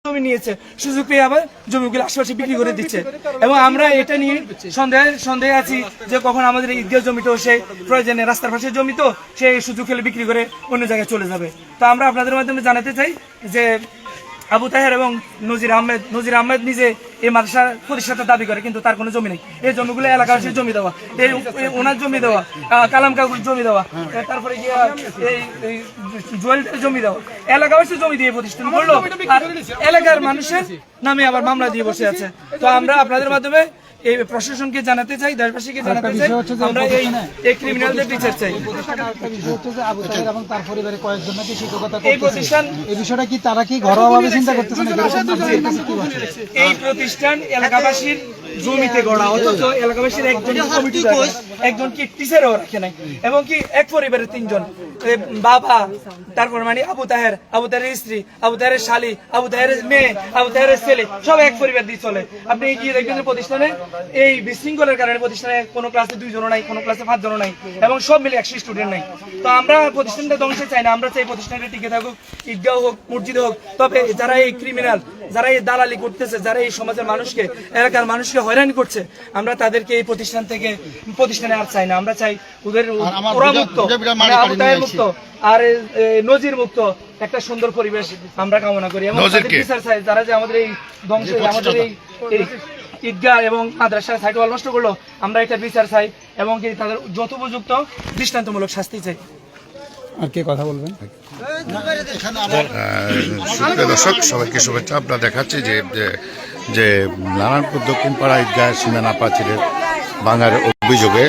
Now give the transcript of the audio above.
জমি নিয়েছে, সুযোগ পেয়ে আবার জমিগুলো আশেপাশে বিক্রি করে দিচ্ছে এবং আমরা এটা নিয়ে সন্দেহে আছি যে কখন আমাদের ঈদগাহ জমি তো সে প্রয়োজনে রাস্তার পাশে জমি তো সেই সুযোগ পেলে বিক্রি করে অন্য জায়গায় চলে যাবে। তো আমরা আপনাদের মাধ্যমে জানাতে চাই যে আবু তাহের এবং নজির আহমেদ নিজে এই মাদ্রাসা প্রতিষ্ঠাতা দাবি করে, কিন্তু তার কোনো জমি নেই। এই জমিগুলো এলাকাবাসীর জমি দেওয়া, এই ওনার জমি দেওয়া, কালাম কাকুর জমি দেওয়া, তারপরে গিয়ে এই জুয়েলের জমি দেওয়া, এলাকাবাসীর জমি দিয়ে প্রতিষ্ঠান করলো আর এলাকার মানুষের নামে আবার মামলা দিয়ে বসে আছে। তো আমরা আপনাদের মাধ্যমে এই প্রশাসনকে জানাতে চাই, দেশবাসীকে জানাতে চাই, আমরা এই ক্রিমিনালদের বিচার চাই। এই প্রতিষ্ঠান এই বিষয়টা কি তারা কি ঘরোয়াভাবে চিন্তা করতেছেন? এই প্রতিষ্ঠান এলাকাবাসীর জমিতে গড়া, অথচ এলাকাবাসীর একজন কি টিচারও রাখে নাই, এবং কি এক পরিবারের তিনজন বাবা, তারপর মানে আবু তাহের স্ত্রী, আবু তাহের শালী, আবু তাহের মেয়ে, আবু তাহের ছেলে, সব এক পরিবার দিয়ে চলে। আপনি গিয়ে দেখবেন যে প্রতিষ্ঠানে এই বিশৃঙ্খলার কারণে প্রতিষ্ঠানে কোনো ক্লাসে 2 জন নাই, কোনো ক্লাসে 5 জন নাই, এবং সব মিলে 100 স্টুডেন্ট নাই। তো আমরা প্রতিষ্ঠানটা ধ্বংসে চাই না, আমরা চাই প্রতিষ্ঠানটা টিকে থাকুক, ঈদগাহ হোক, মসজিদ হোক। তবে যারা এই ক্রিমিনাল, যারা এই দালালি করতেছে, যারা এই সমাজের মানুষকে, এলাকার মানুষকে হয়রানি করছে, আমরা তাদেরকে এই প্রতিষ্ঠানে আর চাই না। আমরা চাই ওদের ওরা মুক্ত, আবু তাহের মুক্ত আর নজির মুক্ত একটা সুন্দর পরিবেশ আমরা কামনা করি, এবং বিচার চাই যারা যে আমাদের এই ধ্বংস, আমাদের এই ঈদগাহ এবং মাদ্রাসা সাইট ওয়াল নষ্ট করলো, আমরা এটা বিচার চাই এবং কি তাদের যথোপযুক্ত দৃষ্টান্তমূলক শাস্তি চাই। আর কে কথা বলবেন? দর্শক সবাইকে শুভেচ্ছা। আপনারা দেখাচ্ছি যে নারায়ণপুর দক্ষিণ পাড়া ঈদগাহ সীমানা প্রাচীরের ভাঙার অভিযোগে